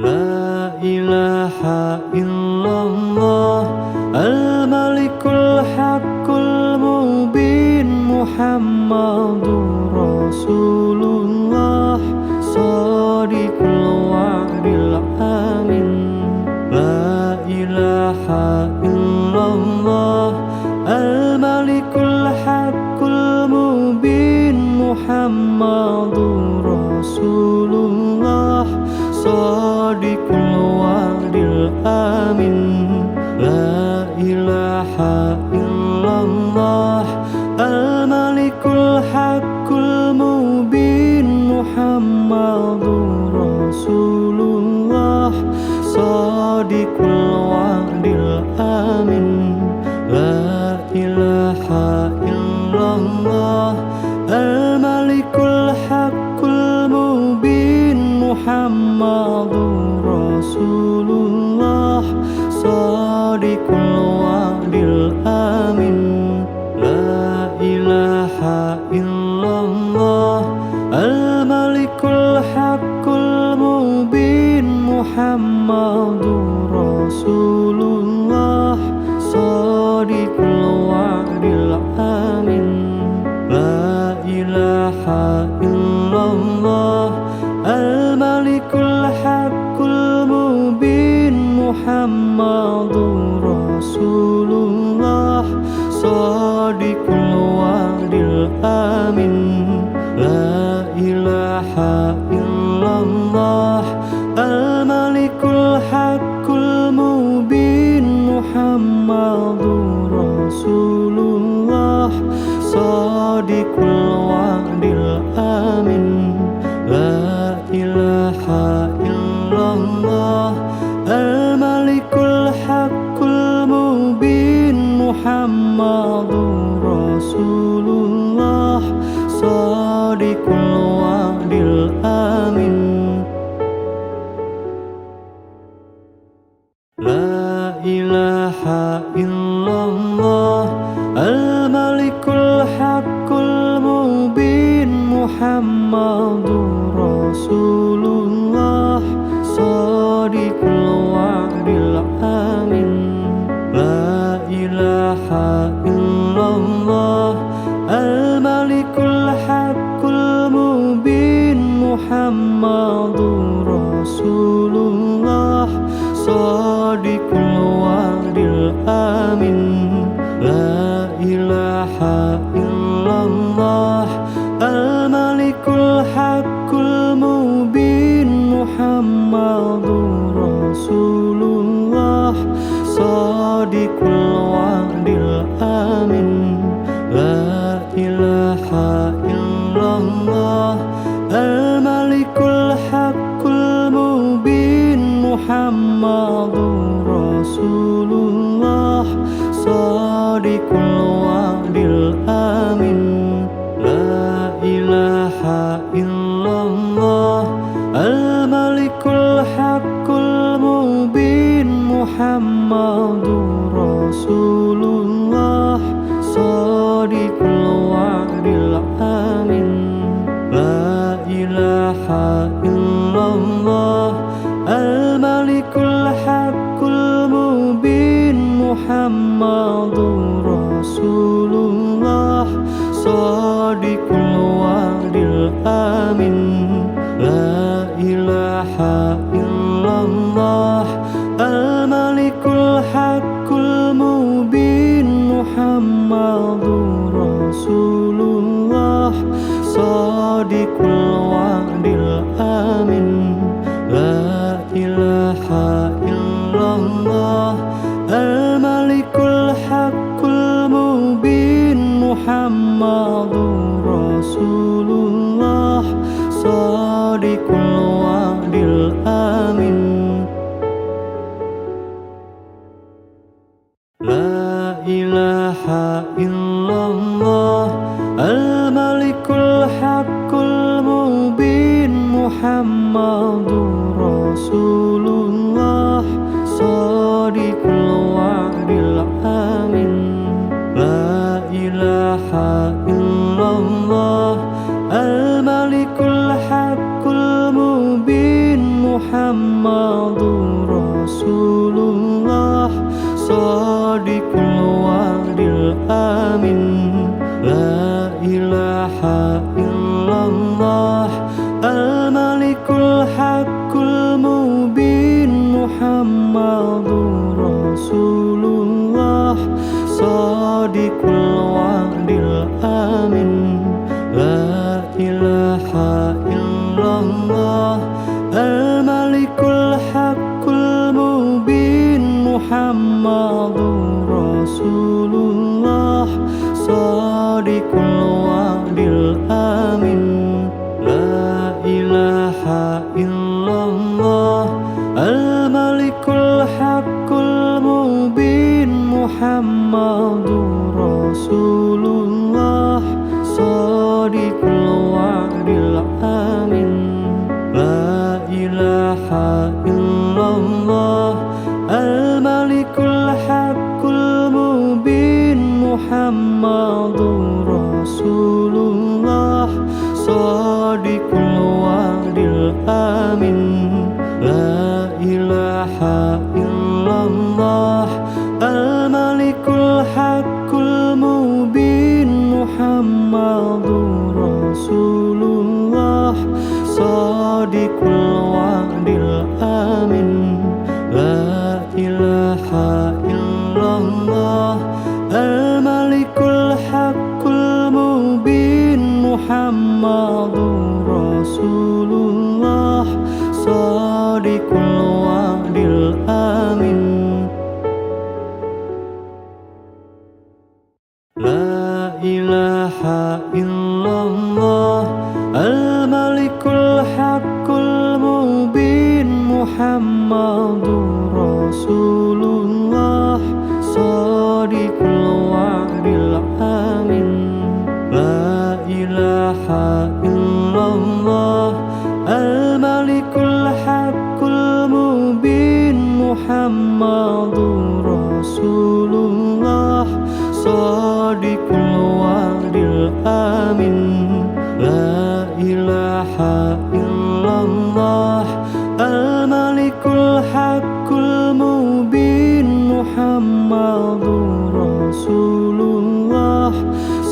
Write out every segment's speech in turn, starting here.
La ilaha illallah al-malikul haqqul mubin Muhammadur Rasulullah shadiqul wa'dil amin. La ilaha illallah al-malikul haqqul mubin Muhammadur Rasulullah shadiqul wa'dil amin. La ilaha illallah al-malikul haqqul mubin Muhammadur Rasulullah shadiqul wa'dil amin. La ilaha illallah al-malikul haqqul mubin Muhammadur Rasulullah shadiqul wa'dil amin. La ilaha illallah al-malikul haqqul mubin Muhammadur Rasulullah shadiqul wa'dil amin. La ilaha illallah al-malikul haqqul mubin Muhammadur Rasulullah shadiqul wa'dil amin. La ilaha illallah al-malikul haqqul mubin Muhammadur Rasulullah shadiqul wa'dil amin. La ilaha illallah al-malikul haqqul mubin Muhammadur Rasulullah shadiqul wa'dil amin. La ilaha illallah al-malikul haqqul mubin Muhammadur Rasulullah shadiqul wa'dil amin. La ilaha illallah al-malikul haqqul mubin Muhammadur Rasulullah shadiqul wa'dil amin. La ilaha illallah al-malikul haqqul mubin Muhammadur Rasulullah shadiqul wa'dil amin. La ilaha illallah al-malikul haqqul mubin Muhammadur Rasulullah shadiqul wa'dil amin. La ilaha illallah al-malikul haqqul mubin Muhammadur Rasulullah shadiqul wa'dil amin. La ilaha illallah al-malikul haqqul mubin Muhammadur Rasulullah shadiqul wa'dil amin. La ilaha illallah al-malikul haqqul mubin Muhammadur Rasulullah shadiqul wa'dil amin. La ilaha illallah al-malikul haqqul mubin Muhammadur Rasulullah Rasulullah Shadiqul wa'dil amin. La ilaha illallah Al-Malikul Haqqul Mubin Muhammadur Rasulullah Shadiqul wa'dil amin. La ilaha illallah Al-Malikul Haqqul Mubin Muhammadur Rasulullah Shadiqul wa'dil amin. La ilaha illallah Al-Malikul Haqqul Mubin Muhammadur Rasulullah Shadiqul wa'dil amin. La ilaha illallah Al-Malikul Haqqul Mubin Muhammadur Rasulullah Shadiqul wa'dil amin. La ilaha illallah Al-Malikul Haqqul Mubin Muhammadur Rasulullah Shadiqul wa'dil amin. La ilaha illallah Al-Malikul Haqqul Mubin Muhammadur Rasulullah Shadiqul wa'dil amin. La ilaha illallah Al-Malikul Haqqul Mubin Muhammadur Rasulullah Shadiqul wa'dil amin. La ilaha illallah Al-Malikul Haqqul Mubin Muhammadur Rasulullah Shadiqul wa'dil amin. La ilaha illallah Al-Malikul Haqqul Mubin Muhammadur Rasulullah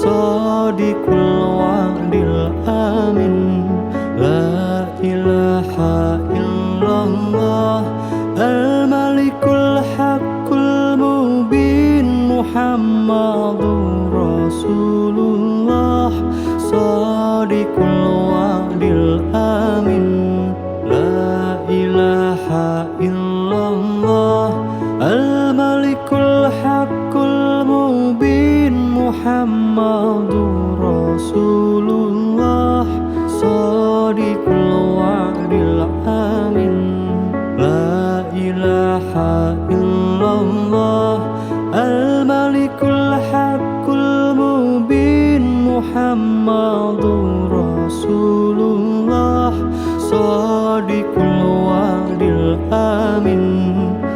Shadiqul wa'dil amin. La ilaha illallah Al-Malikul Haqqul Mubin Muhammadur Rasulullah Shadiqul wa'dil amin. La ilaha illallah Al-Malikul Haqqul Mubin Muhammadur Rasulullah Shadiqul wa'dil amin. La ilaha illallah Al-Malikul Haqqul Mubin Muhammadur Rasulullah Shadiqul wa'dil amin.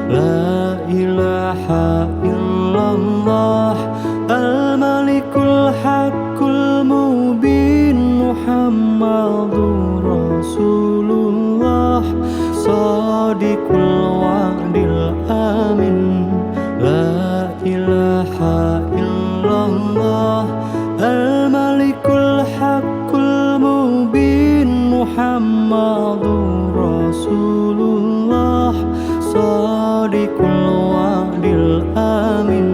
La ilaha illallah Al-Malikul Haqqul Mubin Muhammadur Rasulullah Shadiqul wa'dil amin. La ilaha illallah Al-Malikul Haqqul Mubin Muhammadur Rasulullah Shadiqul wa'dil amin.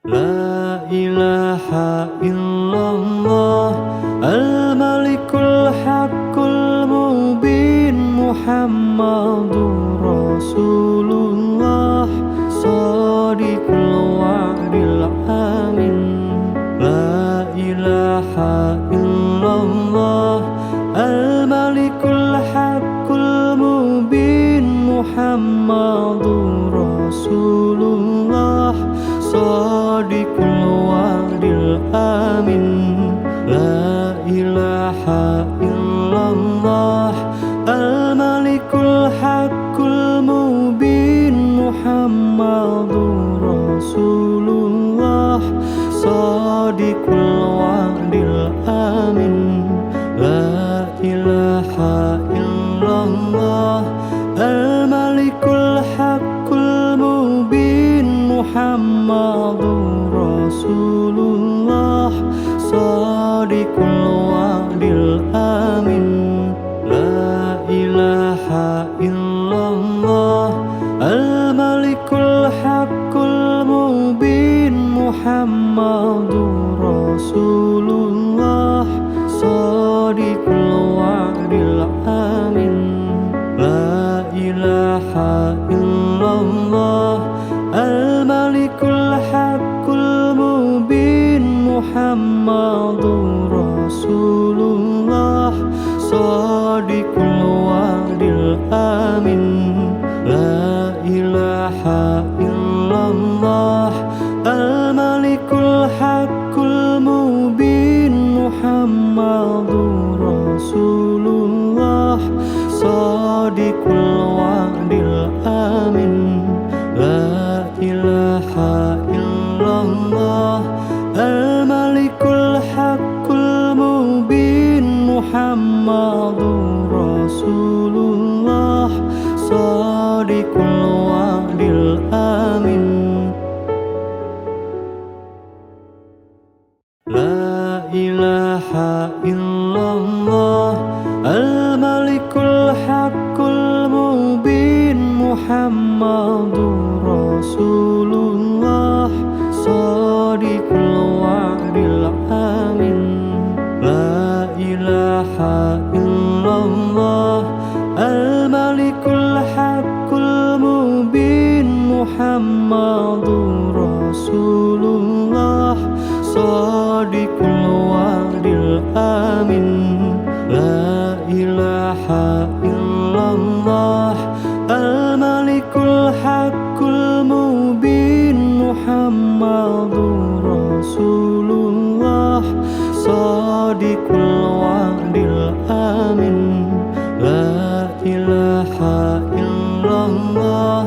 La ilaha illallah Al-Malikul Haqqul Mubin Muhammadur Rasulullah Shadiqul wa'dil amin. La ilaha illallah Al-Malikul Haqqul Mubin Muhammadur Rasulullah Shadiqul wa'dil amin. La ilaha illallah Al-Malikul Haqqul Mubin Muhammadur Rasulullah Shadiqul wa'dil amin. La ilaha ilaha illallah al-malikul haqqul mubin Muhammadur Rasulullah shadiqul wa'dil amin. La ilaha illallah al-malikul haqqul mubin Muhammadur Rasulullah shadiqul wa'dil amin. La ilaha illallah al-malikul haqqul mubin Muhammadur Rasulullah shadiqul wa'dil amin. La ilaha illallah al-malikul haqqul mubin Muhammadur Rasulullah shadiqul wa'dil amin. La ilaha illallah al-malikul haqqul mubin Muhammadur Rasulullah shadiqul wa'dil amin. La ilaha illallah al-malikul haqqul mubin Muhammadur Rasulullah shadiqul wa'dil amin. La ilaha illallah al-malikul haqqul mubin Muhammadur Rasulullah shadiqul wa'dil amin. La ilaha illallah al-malikul haqqul mubin Muhammadur Rasulullah shadiqul wa'dil amin. La ilaha illallah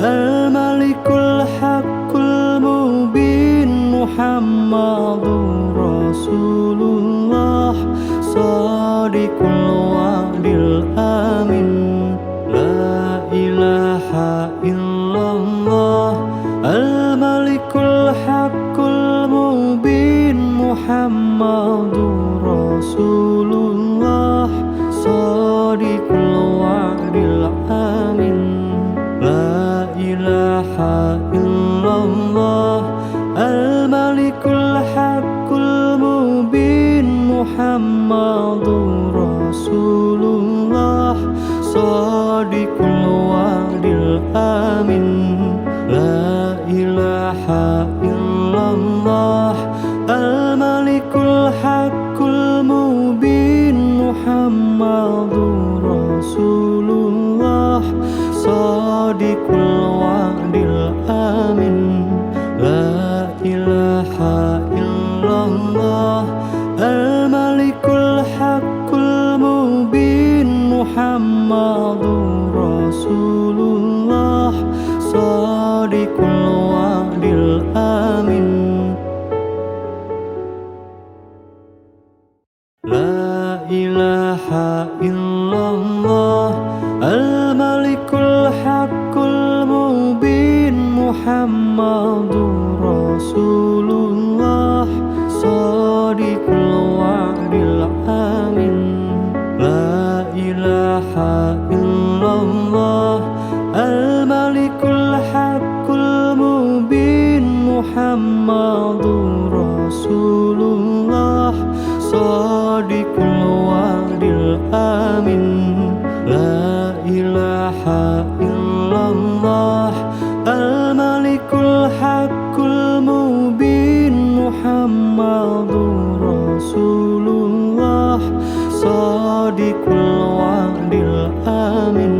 al-malikul haqqul mubin Muhammadur Rasulullah shadiqul wa'dil amin. La ilaha illallah al-malikul haqqul mubin Muhammadur Rasulullah shadiqul wa'dil amin. La ilaha illallah al-malikul haqqul mubin Muhammadur Rasulullah shadiqul wa'dil amin. La ilaha illallah al-malikul haqqul mubin Muhammadur Rasulullah shadiqul wa'dil amin. La ilaha illallah al-malikul haqqul mubin Muhammadur Rasulullah shadiqul wa'dil amin. La ilaha illallah al-malikul haqqul mubin Muhammadur Rasulullah shadiqul wa'dil amin. La ilaha illallah al-malikul haqqul mubin Muhammadur Rasulullah shadiqul wa'dil amin. La ilaha illallah al-malikul haqqul mubin Muhammadur Rasulullah shadiqul wa'dil amin.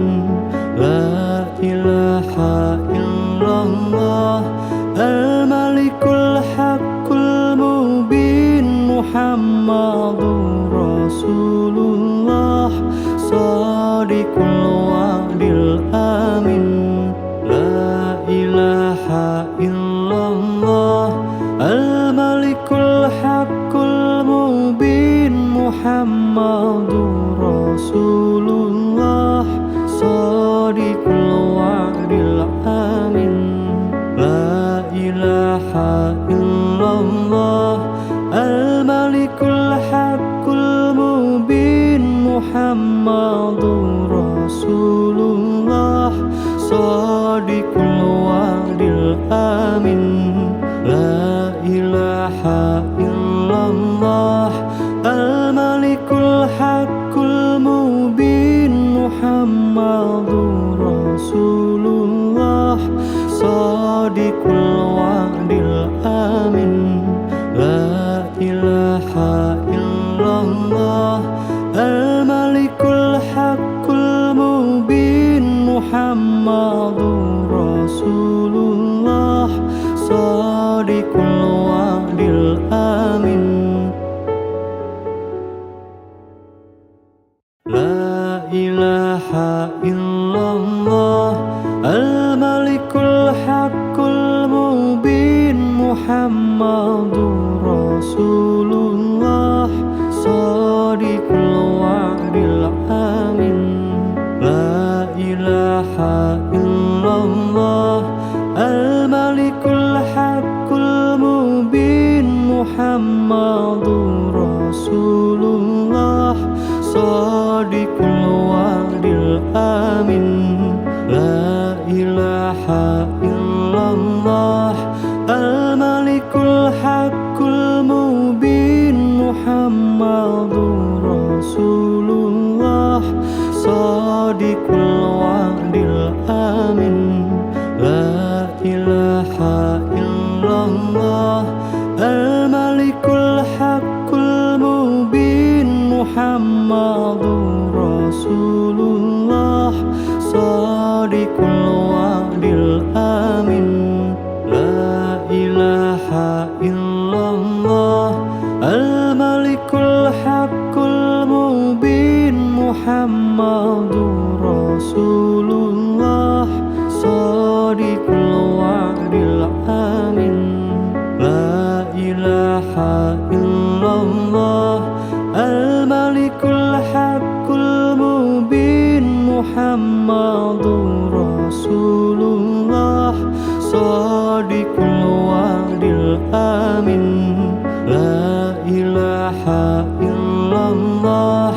La ilaha illallah al-malikul haqqul mubin Muhammadur Rasulullah shadiqul wa'dil amin. La ilaha illallah al-malikul haqqul mubin Muhammadur Rasulullah Muhammadur Rasulullah Shadiqul wa'dil amin La ilaha illallah Al-Malikul Haqqul Mubin Muhammadur Rasulullah Shadiqul wa'dil amin La ilaha illallah Al-Malikul Haqqul Mubin Muhammadur Rasulullah Shadiqul wa'dil amin La ilaha illallah Al-Malikul Haqqul Mubin Muhammadur Rasulullah Shadiqul wa'dil amin La ilaha illallah Al-Malikul Haqqul Mubin Muhammadur Rasulullah Shadiqul wa'dil amin La ilaha illallah Al-Malikul Haqqul Mubin Muhammadur Rasulullah Shadiqul wa'dil amin La ilaha illallah Al-Malikul Haqqul Mubin Muhammadur Rasulullah Shadiqul wa'dil amin La ilaha illallah Al-Malikul Haqqul Mubin Muhammadur Rasulullah Shadiqul wa'dil amin La ilaha illallah Al-Malikul Haqqul Mubin Muhammadur Rasulullah Shadiqul wa'dil amin La ilaha illallah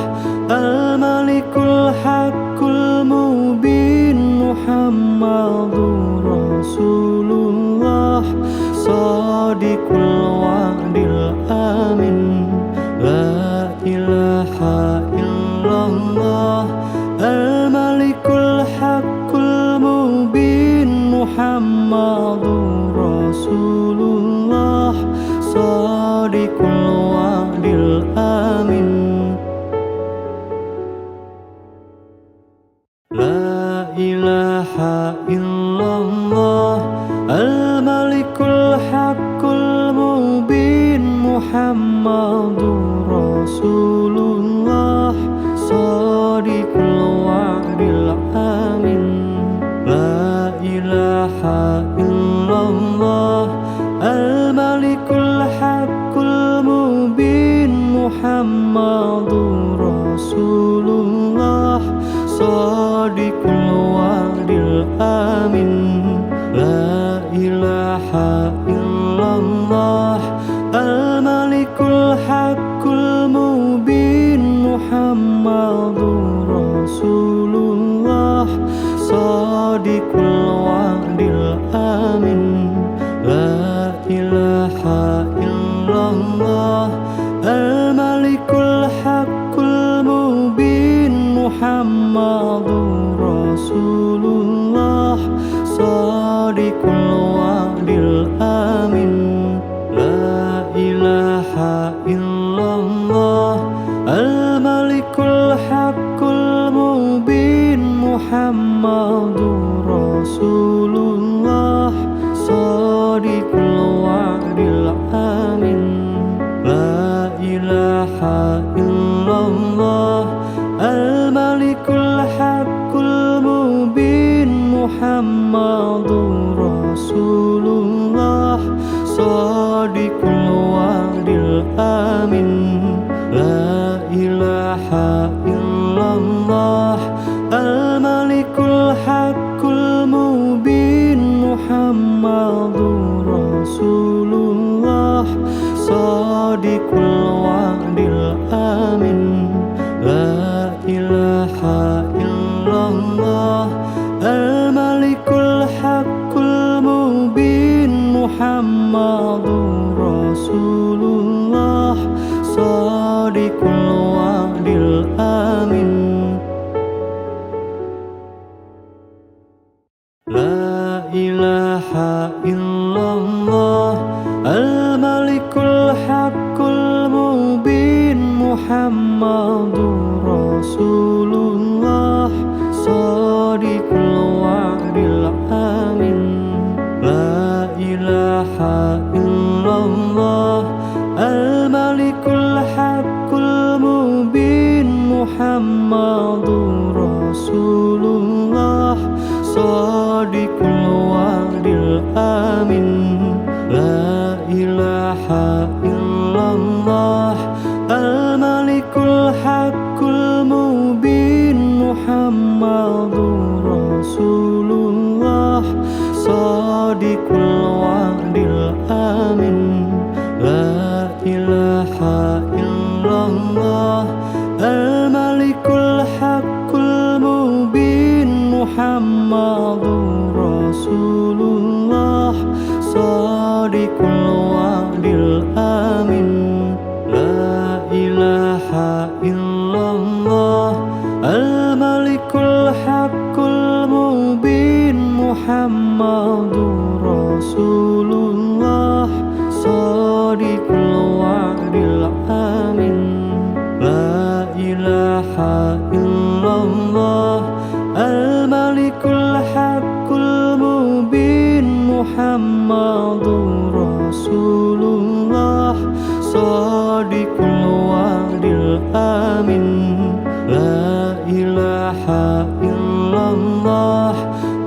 Al-Malikul Haqqul Mubin Muhammadur Rasulullah Shadiqul wa'dil amin La ilaha illallah Al-Malikul Haqqul Mubin Muhammadur Rasulullah Shadiqul wa'dil amin La ilaha illallah Al-Malikul Haqqul Mubin Muhammadur Rasulullah Shadiqul wa'dil amin La ilaha illallah Al-Malikul Haqqul Mubin Muhammadur Rasulullah Shadiqul wa'dil amin La ilaha illallah Al-Malikul Haqqul Mubin Muhammadur Rasulullah Shadiqul wa'dil amin La ilaha illallah Al-Malikul Haqqul Mubin Muhammadur Rasulullah Shadiqul wa'dil amin La ilaha illallah Al-Malikul Haqqul Mubin Muhammadur Rasulullah Shadiqul wa'dil amin La ilaha illallah Al-Malikul Haqqul Mubin Muhammadur Rasulullah Shadiqul wa'dil amin La ilaha illallah Al-Malikul Haqqul Mubin Muhammadur Rasulullah Shadiqul wa'dil amin La ilaha illallah al-malikul haqqul mubin Muhammadur Rasulullah shadiqul wa'dil amin. La ilaha illallah al-malikul haqqul mubin Muhammadur Rasulullah shadiqul wa'dil amin. La ilaha illallah al-malikul haqqul mubin Muhammadur Rasulullah shadiqul wa'dil amin. La ilaha illallah al-malikul haqqul mubin Muhammadur Rasulullah shadiqul wa'dil amin. La ilaha illallah al-malikul haqqul mubin Muhammadur Rasulullah shadiqul wa'dil amin. La ilaha illallah al-malikul haqqul mubin Muhammadur Rasulullah shadiqul wa'dil amin. La ilaha illallah al-malikul haqqul mubin Muhammadur Rasulullah shadiqul wa'dil amin. La ilaha illallah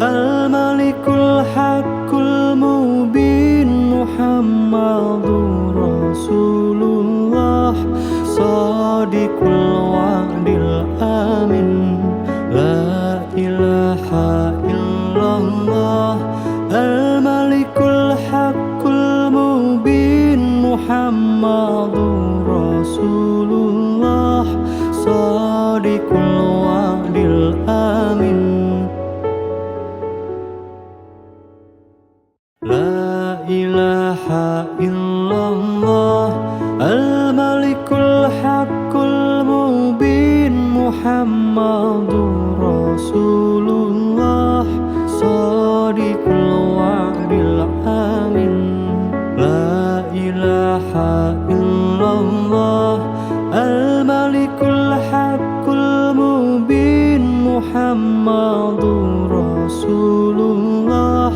al-malikul haqqul mubin Muhammadur Rasulullah shadiqul wa'dil amin. La ilaha illallah al-malikul haqqul mubin Muhammadur Rasulullah shadiqul wa'dil amin. La ilaha illallah al-malikul haqqul mubin Muhammadur Rasulullah shadiqul wa'dil amin. La ilaha illallah al-malikul haqqul mubin Muhammadur Rasulullah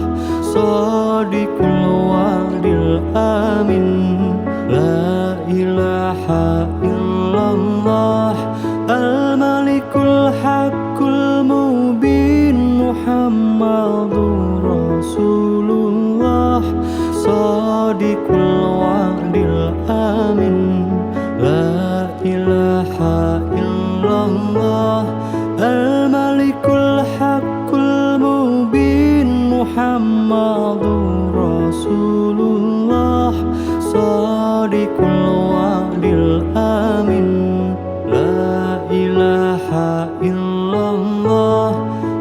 shadiqul wa'dil amin. La ilaha illallah al-malikul haqqul mubin Muhammadur Rasulullah shadiqul wa'dil amin. La ilaha illallah al-malikul haqqul mubin Muhammadur Rasulullah shadiqul wa'dil amin. La ilaha illallah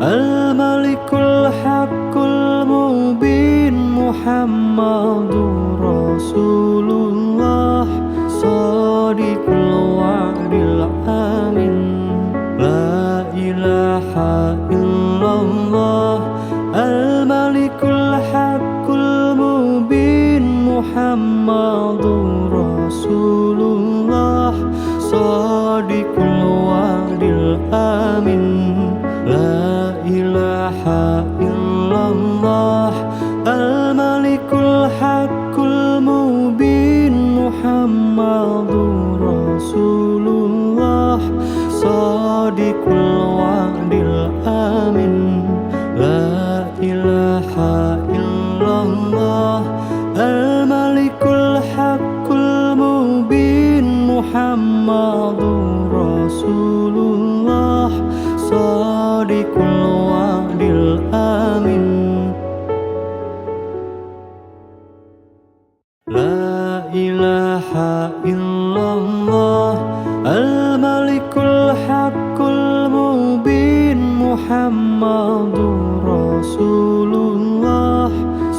al-malikul haqqul mubin Muhammadur Rasulullah shadiqul wa'dil amin. La ilaha illallah al-malikul haqqul mubin Muhammadur Rasulullah shadiqul wa'dil amin. La ilaha illallah al-malikul haqqul mubin Muhammadur Rasulullah shadiqul wa'dil amin. La ilaha illallah al-malikul haqqul mubin Muhammadur Rasulullah shadiqul wa'dil amin. La ilaha illallah al-malikul haqqul Muhammadur Rasulullah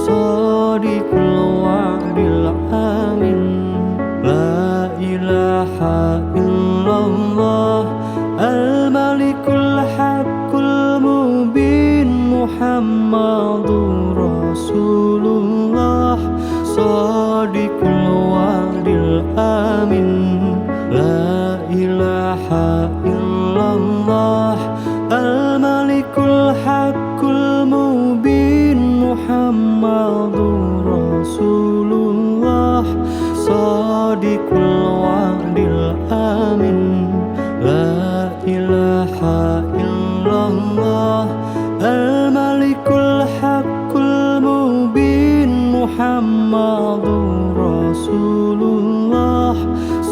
Shadiqul wa'dil amin. La ilaha illallah Al-Malikul Haqqul Mubin Muhammadur Rasulullah Shadiqul wa'dil amin. La ilaha illallah Al-Malikul Haqqul Mubin Muhammadur Rasulullah Shadiqul wa'dil amin. La ilaha illallah Al-Malikul Haqqul Mubin Muhammadur Rasulullah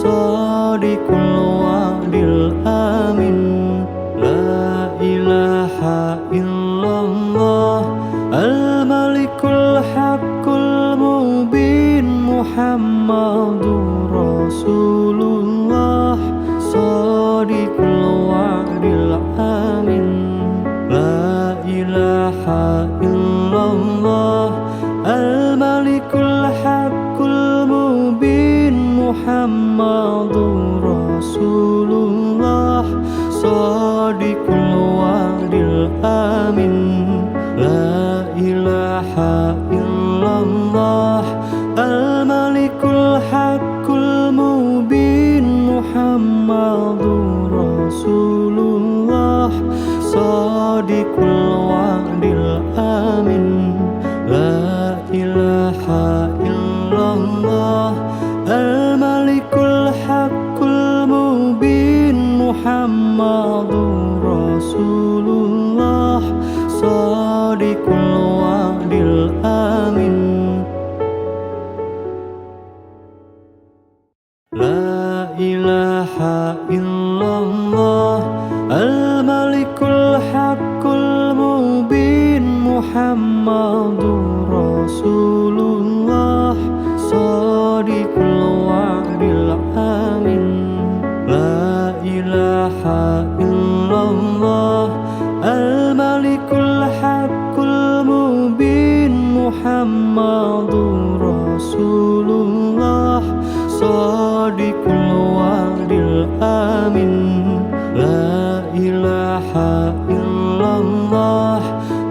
Shadiqul wa'dil amin. La ilaha illallah Al-Malikul Haqqul Mubin Muhammadur Rasulullah Shadiqul wa'dil amin. La ilaha illallah Al-Malikul Haqqul Mubin Muhammadur Rasulullah Shadiqul wa'dil amin. La ilaha illallah Al-Malikul Haqqul Mubin Muhammadur Rasulullah Shadiqul wa'dil amin. La ilaha illallah Al-Malikul Haqqul Mubin Muhammadur Rasulullah Shadiqul wa'dil amin. La ilaha illallah Al-Malikul Haqqul Mubin Muhammadur Rasulullah Shadiqul wa'dil amin. La ilaha illallah Al-Malikul Haqqul Mubin Muhammadur Rasulullah Shadiqul wa'dil amin. La ilaha illallah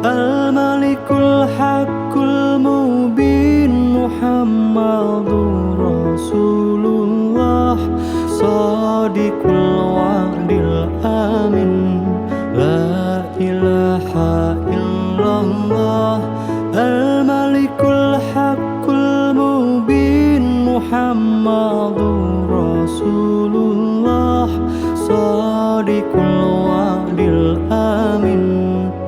Al-Malikul Haqqul Mubin Muhammadur Rasulullah Shadiqul wa'dil amin. La ilaha illallah Al-Malikul Haqqul Mubin Muhammadur Rasulullah Shadiqul wa'dil amin.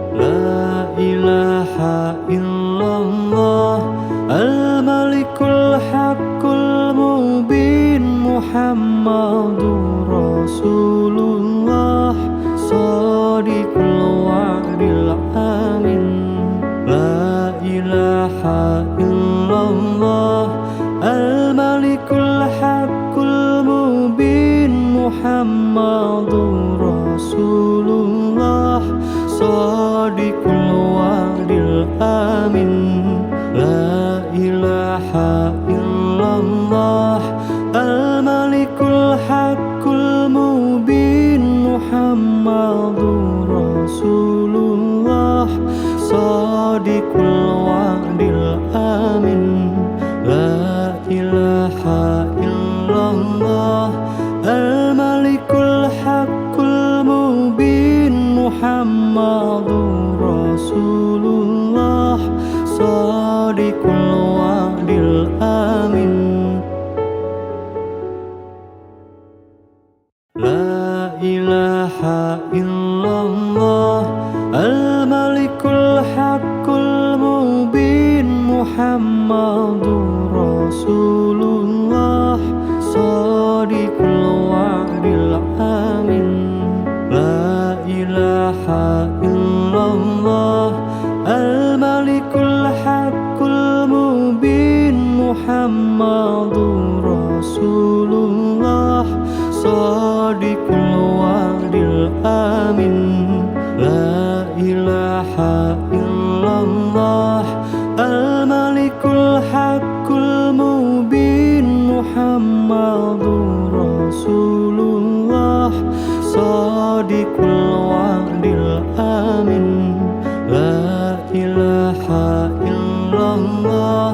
La ilaha illallah Al-Malikul Haqqul Mubin Muhammadur Rasulullah Shadiqul wa'dil amin. La ilaha illallah Al-Malikul Haqqul Mubin Muhammadur Rasulullah Shadiqul wa'dil amin. La ilaha illallah Al-Malikul Haqqul Mubin Muhammadur Rasulullah Shadiqul wa'dil amin. La ilaha illallah Al-Malikul Haqqul Mubin Muhammadur Rasulullah Shadiqul wa'dil amin. La ilaha illallah Al-Malikul Haqqul Mubin Muhammadur Rasulullah Shadiqul wa'dil amin. La ilaha illallah Al-Malikul Haqqul Mubin Muhammadur Rasulullah Shadiqul wa'dil amin. La ilaha illallah al-malikul haqqul mubin Muhammadur Rasulullah shadiqul wa'dil amin la ilaha illallah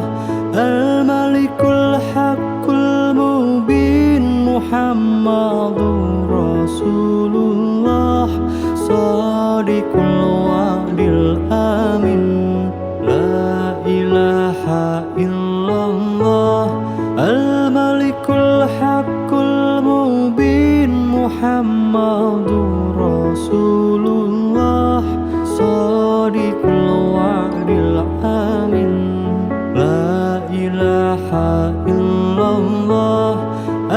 al-malikul haqqul mubin Muhammadur Rasulullah shadiqul wa'dil amin la ilaha illallah al-malikul haqqul mubin Muhammadur Rasulullah shadiqul wa'dil amin la ilaha illallah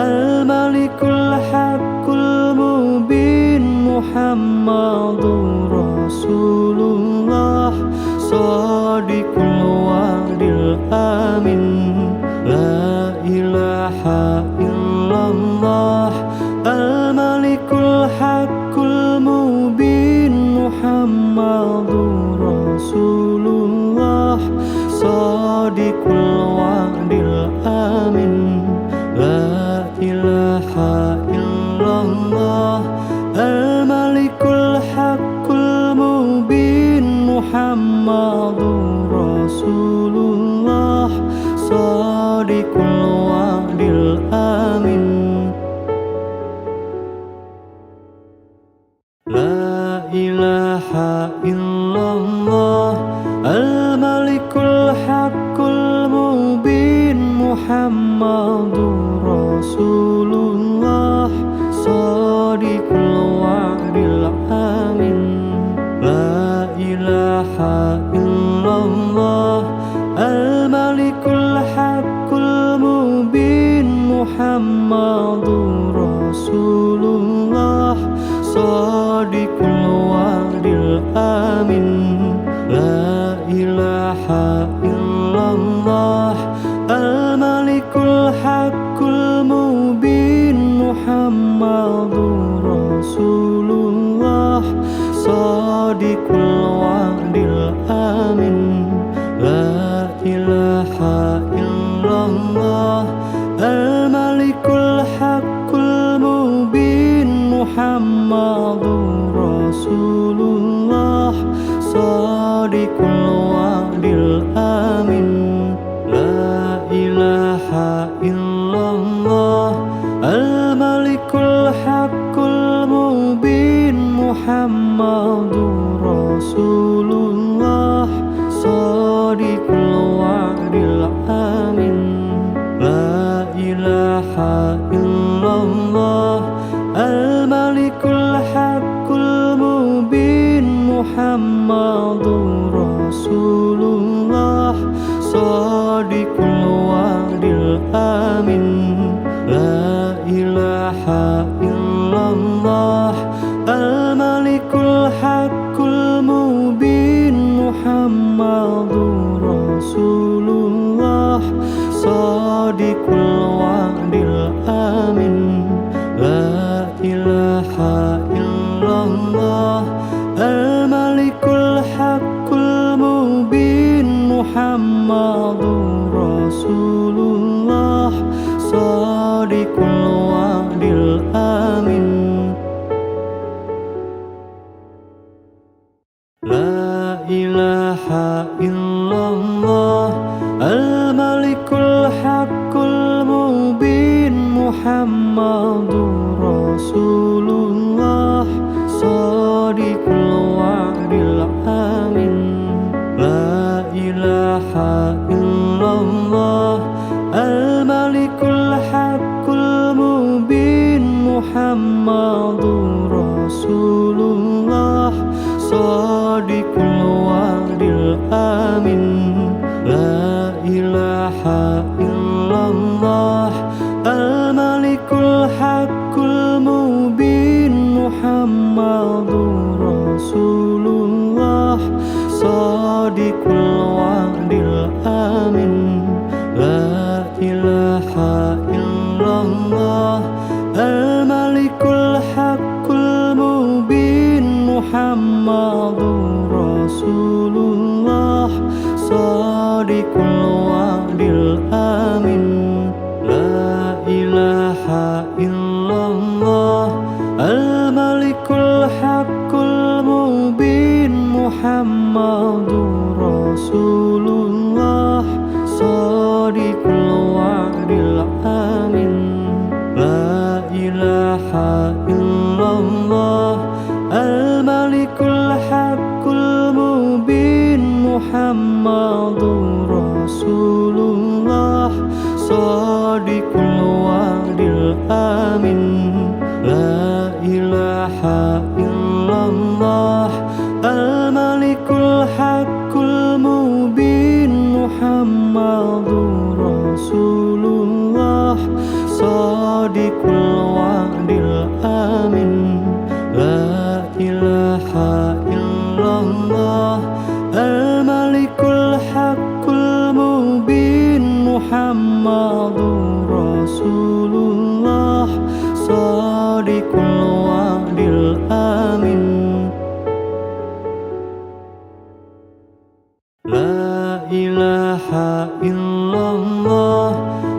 al-malikul haqqul mubin Muhammadur Rasulullah shadiqul wa'dil amin la ilaha illallah al-malikul haqqul mubin Muhammadur Rasulullah shadiqul wa'dil amin la ilaha illallah al-malikul haqqul mubin Muhammadur Rasulullah shadiqul wa'dil amin la ilaha illallah al-malikul haqqul mubin Muhammadur Rasulullah shadiqul wa'dil amin la ilaha illallah al-malikul haqqul mubin Muhammadur Rasulullah shadiqul wa'dil amin la ilaha illallah al-malikul haqqul mubin Muhammadur Rasulullah shadiqul wa'dil amin la ilaha illallah al-malikul haqqul mubin Muhammadur Rasulullah shadiqul wa'dil amin la ilaha illallah al-malikul haqqul mubin Muhammadur Rasulullah shadiqul wa'dil amin la ilaha illallah al-malikul haqqul mubin Muhammadur Rasulullah shadiqul wa'dil amin la ilaha illallah al-malikul haqqul mubin Muhammadur Rasulullah shadiqul wa'dil amin la ilaha illallah al-malikul haqqul mubin Muhammadur Rasulullah shadiqul wa'dil amin la ilaha illallah al-malikul haqqul mubin Muhammadur Rasulullah shadiqul wa'dil amin la ilaha illallah al-malikul haqqul mubin Muhammadur Rasulullah shadiqul wa'dil amin la ilaha illallah al-malikul haqqul mubin Muhammadur Rasulullah shadiqul wa'dil amin la ilaha illallah al-malikul haqqul mubin Muhammadur Rasulullah Shadiqul wa'dil amin. La ilaha illallah Al-Malikul Haqqul Mubin Muhammadur Rasulullah Shadiqul wa'dil amin. La ilaha illallah Al-Malikul Haqqul Mubin Muhammadur Rasulullah Shadiqul wa'dil amin. La ilaha illallah Al-Malikul Haqqul Mubin Muhammadur Rasulullah Shadiqul wa'dil amin. La ilaha illallah Al-Malikul Haqqul Mubin Muhammadur Rasulullah Shadiqul wa'dil amin. La ilaha illallah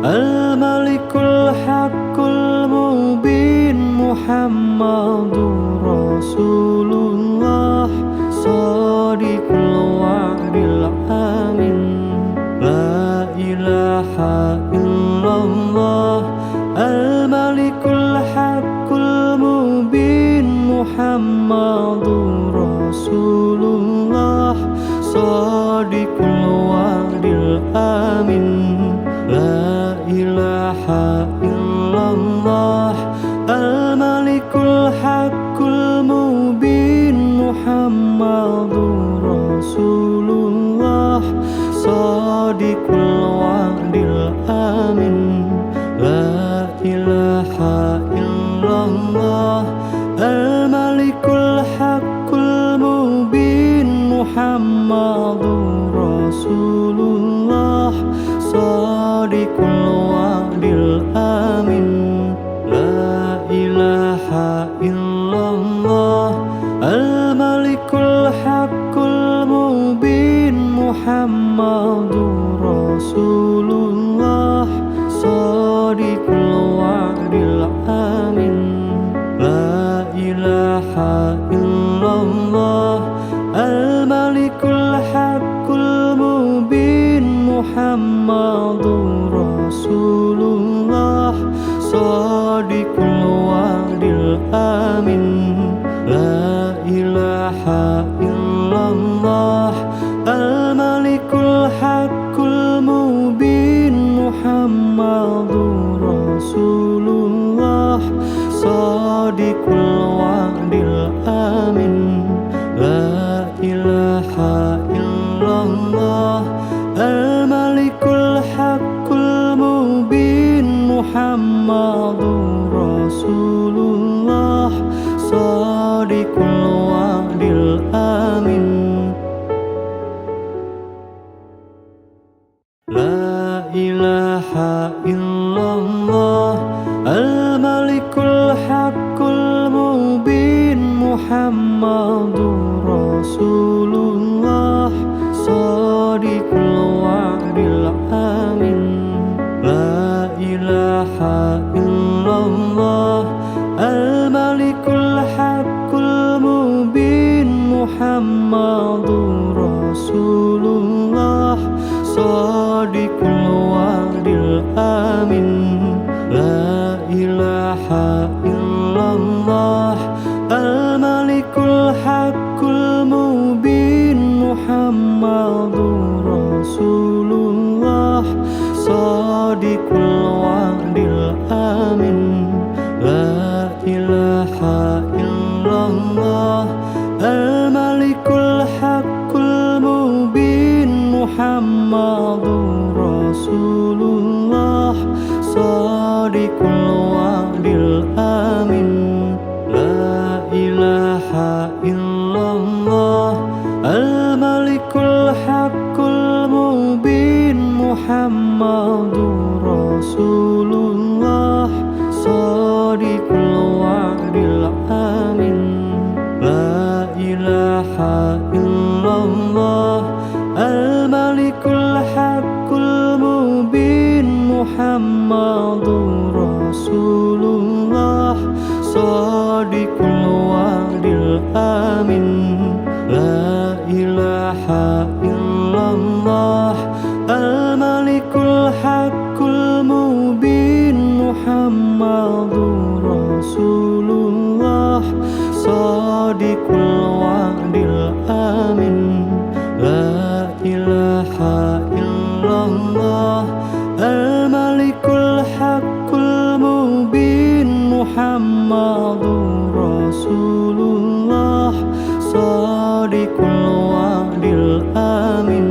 Al-Malikul Haqqul Mubin Muhammadur Rasulullah Shadiqul wa'dil amin. La ilaha illallah Al-Malikul Haqqul Mubin Muhammadur Rasulullah Shadiqul wa'dil amin. La ilaha illallah Al-Malikul Haqqul Mubin Muhammadur Rasulullah Shadiqul wa'dil amin. La ilaha illallah Al-Malikul Haqqul Mubin Muhammadur Rasulullah Shadiqul wa'dil amin. La ilaha illallah Al-Malikul Haqqul Mubin Muhammadur Rasulullah Shadiqul wa'dil amin. La ilaha illallah Al-Malikul Haqqul Mubin Muhammadur Rasulullah Shadiqul wa'dil amin. La ilaha illallah Al-Malikul Haqqul Mubin Muhammadur Rasulullah Shadiqul wa'dil amin. La ilaha illallah Al-Malikul Haqqul Mubin Muhammadur Rasulullah Shadiqul wa'dil amin. La ilaha illallah Al-Malikul Haqqul Mubin Muhammadur Rasulullah Shadiqul wa'dil amin. La ilaha illallah Al-Malikul Haqqul Mubin Muhammadur Rasulullah Shadiqul wa'dil amin. La ilaha illallah Al-Malikul Haqqul Mubin Muhammadur Rasulullah Shadiqul wa'dil amin. La ilaha illallah Al-Malikul Haqqul Mubin Muhammadur Rasulullah Shadiqul wa'dil amin. La ilaha illallah Al-Malikul Haqqul Mubin Muhammadur Rasulullah Shadiqul wa'dil amin. La ilaha illallah illallah al-malikul haqqul mubin Muhammadur Rasulullah shadiqul wa'dil amin la ilaha illallah al-malikul haqqul mubin Muhammadur Rasulullah shadiqul wa'dil amin la ilaha illallah al-malikul haqqul mubin Muhammadur Rasulullah shadiqul wa'dil amin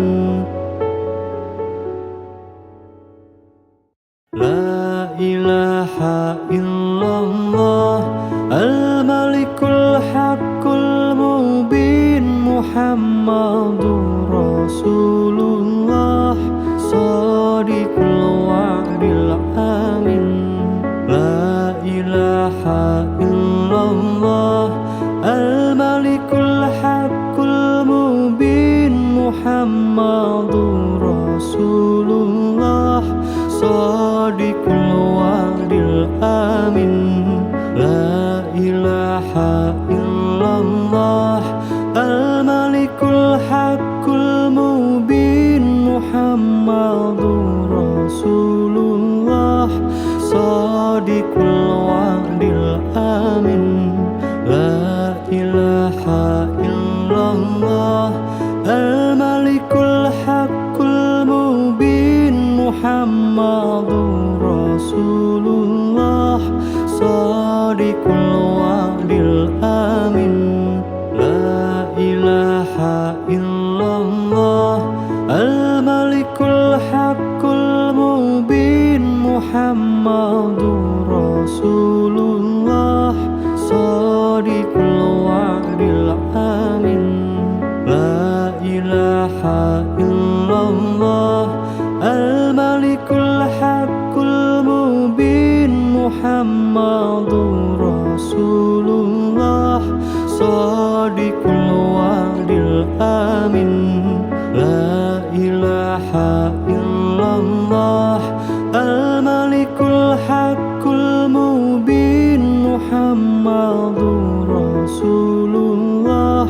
la ilaha illallah al-malikul haqqul mubin Muhammadur Rasulullah shadiqul wa'dil amin la ilaha illallah al-malikul haqqul mubin Muhammadur Rasulullah shadiqul wa'dil amin la ilaha illallah al-malikul haqqul mubin Muhammadur Rasulullah shadiqul wa'dil amin la ilaha illallah al-malikul haqqul mubin Muhammadur Rasulullah shadiqul wa'dil amin la ilaha illallah al-malikul haqqul mubin Muhammadur Rasulullah shadiqul wa'dil amin la ilaha illallah al-malikul haqqul mubin Muhammadur Rasulullah shadiqul wa'dil amin la ilaha illallah al-malikul haqqul mubin Muhammadur Rasulullah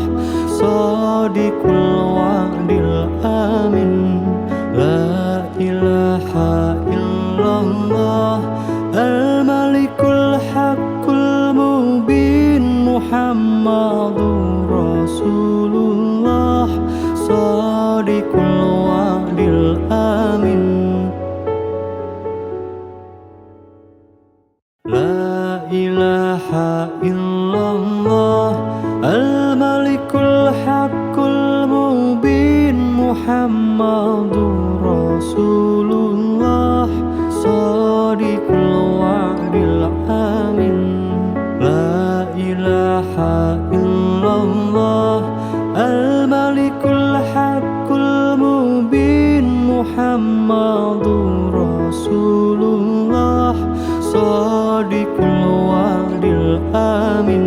shadiqul wa'dil amin la ilaha illallah al-malikul haqqul mubin Muhammadur Rasulullah shadiqul wa'dil amin la ilaha illallah al-malikul haqqul mubin Muhammadur Rasulullah shadiqul wa'dil amin la ilaha illallah al-malikul haqqul mubin Muhammadur Rasulullah shadiqul wa'dil amin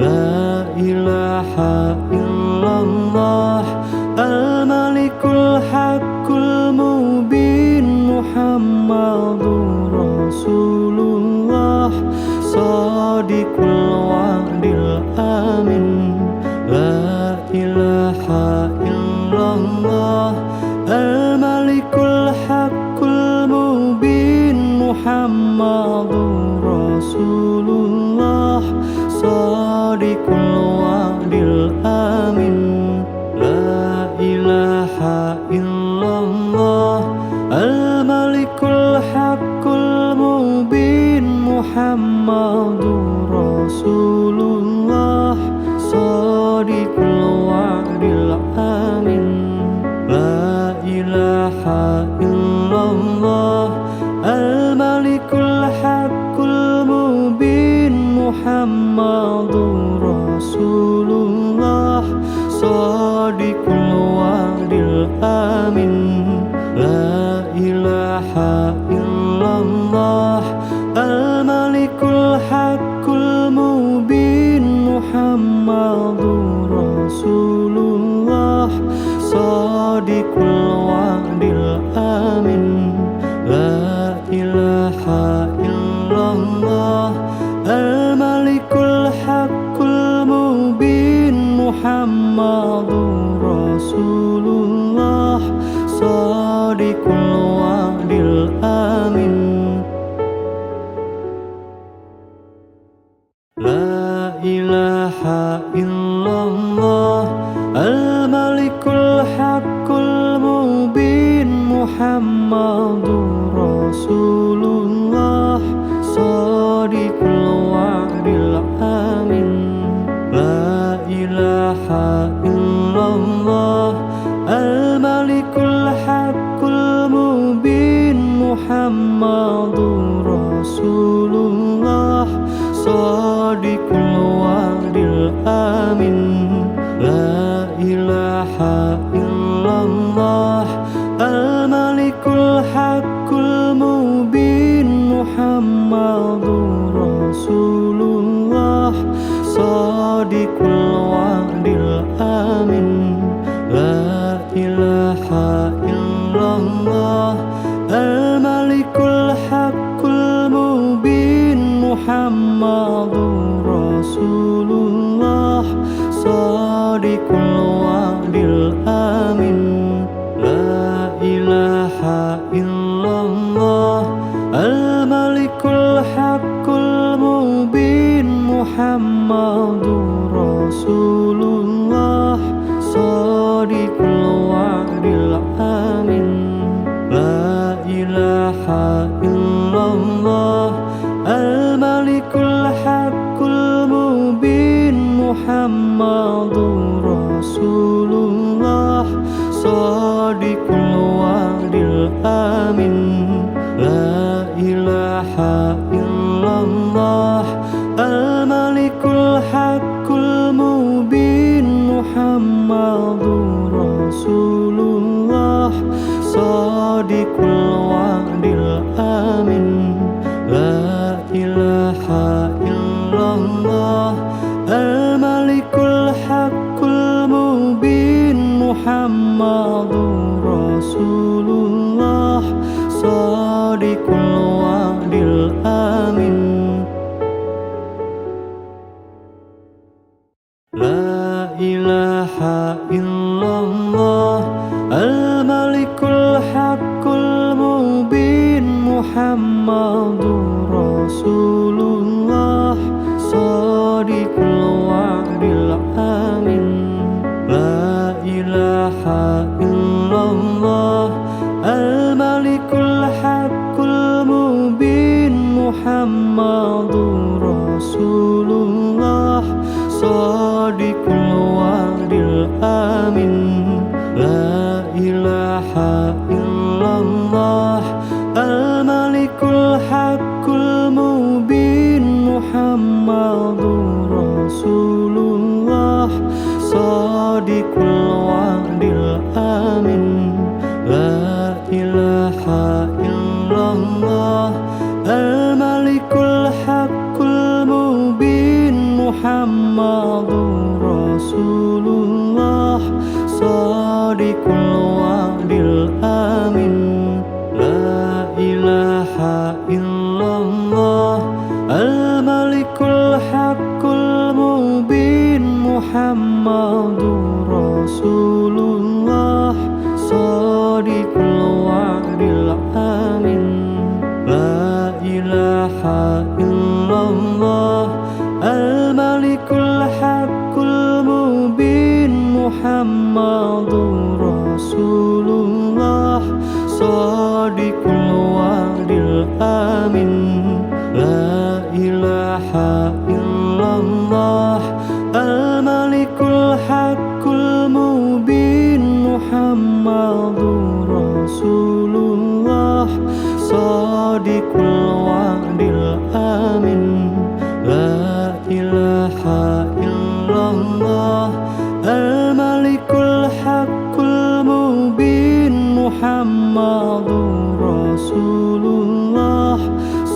la ilaha illallah al-malikul haqqul mubin Muhammadur Rasulullah shadiqul wa'dil amin la ilaha illallah al-malikul haqqul mubin Muhammadur Rasulullah shadiqul wa'dil amin la ilaha illallah al-malikul haqqul mubin Muhammadur Rasulullah shadiqul wa'dil amin la ilaha illallah al-malikul haqqul mubin Muhammadur Rasulullah shadiqul wa'dil amin la ilaha illallah al-malikul haqqul mubin Muhammadur Rasulullah Shadiqul wa'dil amin. La ilaha illallah al-malikul haqqul mubin Muhammadur Rasulullah Shadiqul wa'dil amin. La ilaha illallah al-malikul haqqul mubin Muhammadur Rasulullah Shadiqul wa'dil amin. La ilaha illallah al-malikul haqqul mubin Muhammadur Rasulullah Shadiqul wa'dil amin. La ilaha illallah al-malikul haqqul mubin Muhammadur Rasulullah Shadiqul wa'dil amin. La ilaha illallah al-malikul haqqul mubin Muhammadur Rasulullah Shadiqul wa'dil amin. La ilaha illallah al-malikul haqqul mubin Muhammadur Rasulullah Shadiqul wa'dil amin. La ilaha illallah al-malikul haqqul mubin Muhammadur Rasulullah Shadiqul wa'dil amin. La ilaha illallah al-malikul haqqul mubin Muhammadur Rasulullah Shadiqul wa'dil amin. La ilaha illallah al-malikul haqqul mubin Muhammadur Rasulullah Shadiqul wa'dil amin. La ilaha illallah al-malikul haqqul mubin Muhammadur Rasulullah Shadiqul wa'dil amin. La ilaha illallah al-malikul haqqul mubin Muhammadur Rasulullah Shadiqul wa'dil amin. La ilaha illallah al-malikul haqqul mubin Muhammadur Rasulullah Shadiqul wa'dil amin. La ilaha illallah al-malikul haqqul mubin Muhammadur Rasulullah Shadiqul wa'dil amin. La ilaha illallah al-malikul haqqul mubin Muhammadur Rasulullah Shadiqul wa'dil amin. La ilaha illallah al-malikul haqqul mubin Muhammadur Rasulullah Shadiqul wa'dil amin. La ilaha illallah al-malikul haqqul mubin Muhammadur Rasulullah Shadiqul wa'dil amin. La ilaha illallah al-malikul haqqul mubin Muhammadur Rasulullah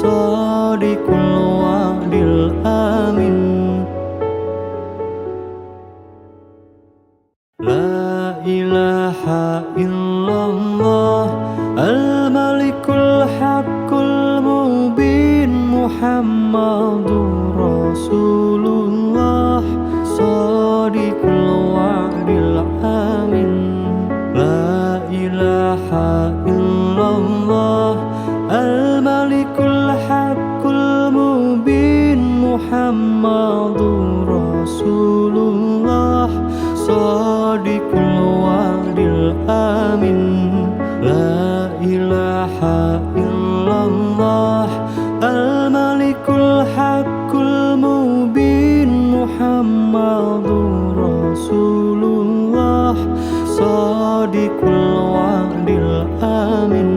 Shadiqul wa'dil amin. La ilaha illallah al-malikul haqqul mubin Muhammadur Rasulullah shadiqul wa'dil amin. La ilaha illallah al-malikul haqqul mubin Muhammadur Rasulullah shadiqul wa'dil amin. La ilaha illallah al-malikul haqqul mubin Muhammadur Rasulullah shadiqul wa'dil amin.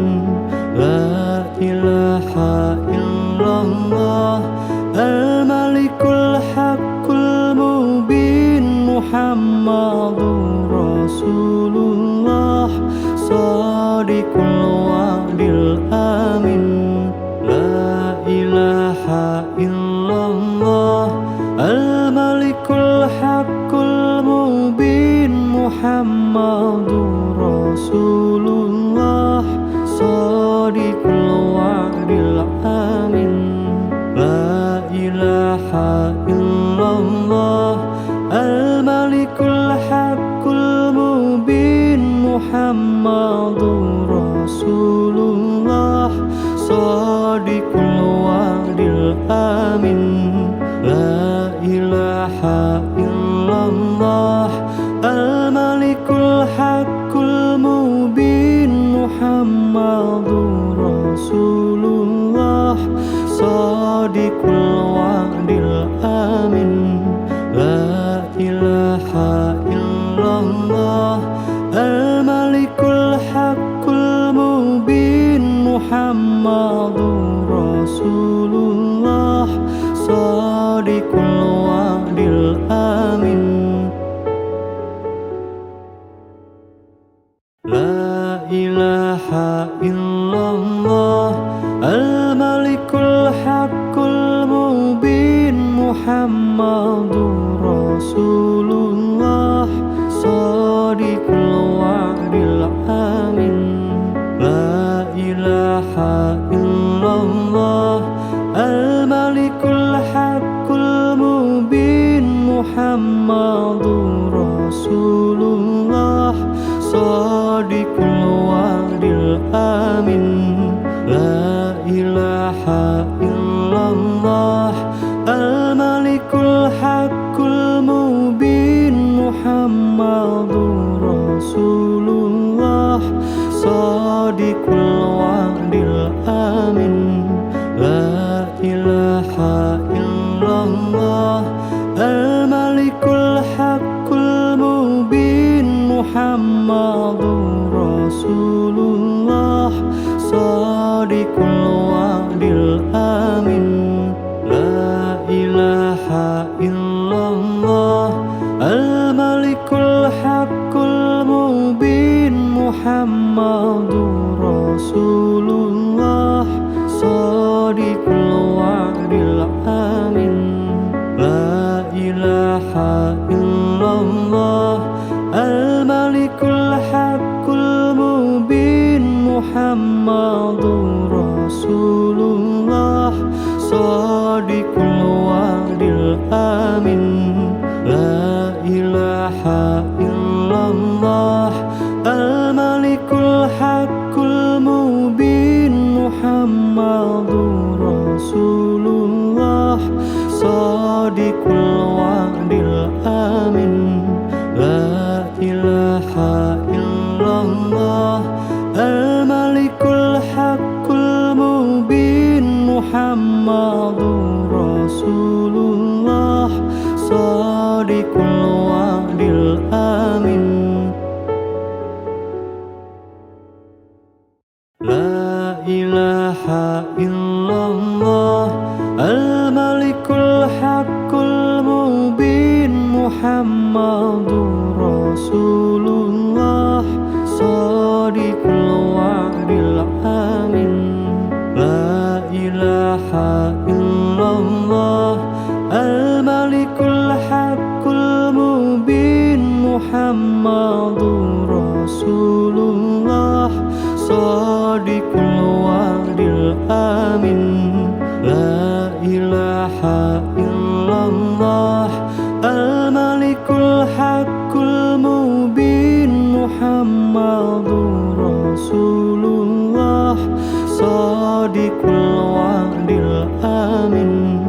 La ilaha illallah al-malikul haqqul mubin Muhammadur Rasulullah shadiqul wa'dil amin. La ilaha illallah al-malikul haqqul mubin Muhammadur Rasulullah shadiqul wa'dil amin. La ilaha illallah al-malikul haqqul mubin Muhammadur Rasulullah shadiqul wa'dil amin. La ilaha illallah al-malikul haqqul mubin Muhammadur Rasulullah shadiqul wa'dil amin. La ilaha illallah al-malikul haqqul mubin Muhammadur Rasulullah shadiqul wa'dil amin. La ilaha illallah al-malikul haqqul mubin Muhammadur Rasulullah shadiqul wa'dil amin. La ilaha illallah al-malikul haqqul mubin Muhammadur Rasulullah shadiqul wa'dil amin. La ilaha illallah al-malikul haqqul mubin Muhammadur Rasulullah shadiqul wa'dil amin. La ilaha illallah al-malikul haqqul mubin Muhammadur Rasulullah shadiqul wa'dil amin. La ilaha illallah al-malikul haqqul mubin Muhammadur Rasulullah shadiqul wa'dil amin. La ilaha illallah al-malikul haqqul mubin Muhammadur Rasulullah shadiqul wa'dil amin. La ilaha illallah al-malikul haqqul mubin Muhammadur Rasulullah shadiqul wa'dil amin. La ilaha illallah al-malikul haqqul mubin Muhammadur Rasulullah shadiqul wa'dil amin. La ilaha illallah al-malikul haqqul mubin Muhammadur Rasulullah shadiqul wa'dil amin. La ilaha illallah al-malikul haqqul mubin Muhammadur Rasulullah Shadiqul wa'dil amin La ilaha illallah Al-Malikul Haqqul Mubin Muhammadur Rasulullah Shadiqul wa'dil amin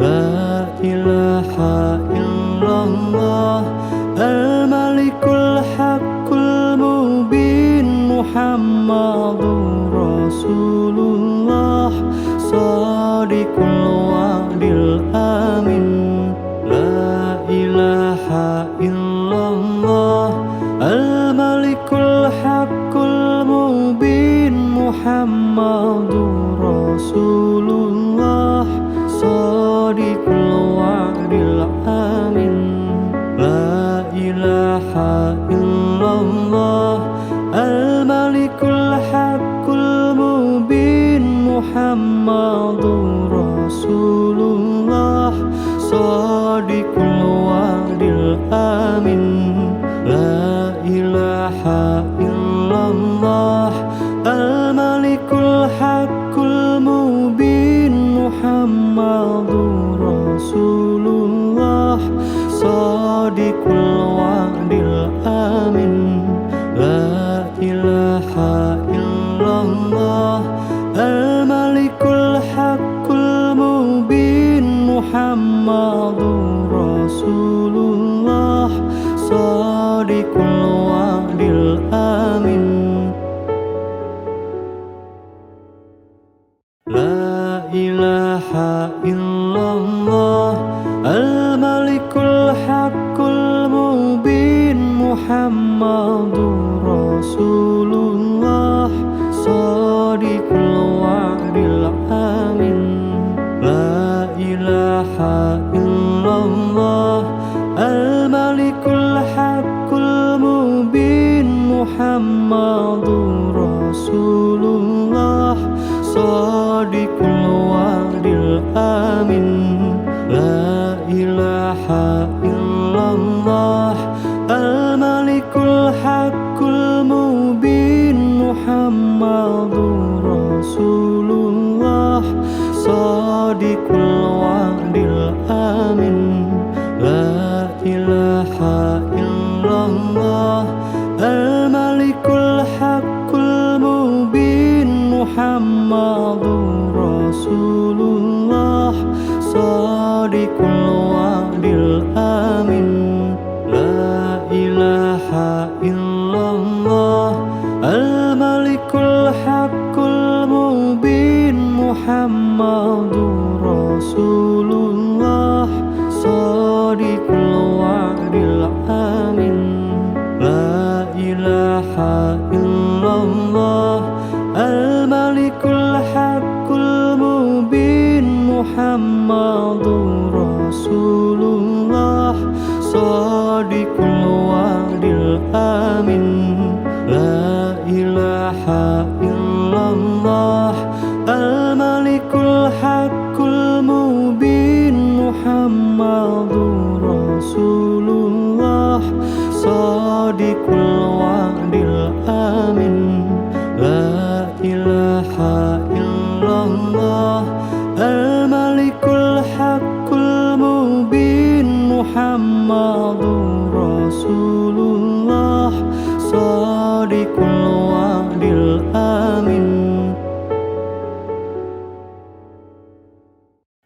La ilaha illallah Al-Malikul Haqqul Mubin Muhammadur Rasulullah Shadiqul wa'dil amin La ilaha illallah Al-Malikul Haqqul Mubin Muhammadur Rasulullah Shadiqul wa'dil amin La ilaha illallah Al-Malikul Haqqul Mubin Muhammadur Rasulullah Shadiqul wa'dil amin La ilaha illallah Al-Malikul Haqqul Mubin Muhammadur Rasulullah Shadiqul wa'dil amin La ilaha illallah Al-Malikul Haqqul Mubin Muhammadur Rasulullah Shadiqul wa'dil amin La ilaha illallah Al-Malikul Haqqul Mubin Muhammadur Rasulullah Shadiqul wa'dil amin La ilaha illallah Al-Malikul Haqqul Mubin Muhammadur Rasulullah Shadiqul wa'dil amin La ilaha illallah Al-Malikul Haqqul Mubin Muhammadur Rasulullah Shadiqul wa'dil amin La ilaha illallah Al-Malikul Haqqul Mubin Muhammadur Rasulullah Shadiqul wa'dil amin La ilaha illallah Al-Malikul Haqqul Mubin Muhammadur Rasulullah Shadiqul wa'dil amin La ilaha illallah Al-Malikul Haqqul Mubin Muhammadur Rasulullah Shadiqul wa'dil amin La ilaha illallah Al-Malikul Haqqul Mubin Muhammadur Rasulullah Shadiqul wa'dil amin La ilaha illallah Al-Malikul Haqqul Mubin Muhammadur Rasulullah Shadiqul wa'dil amin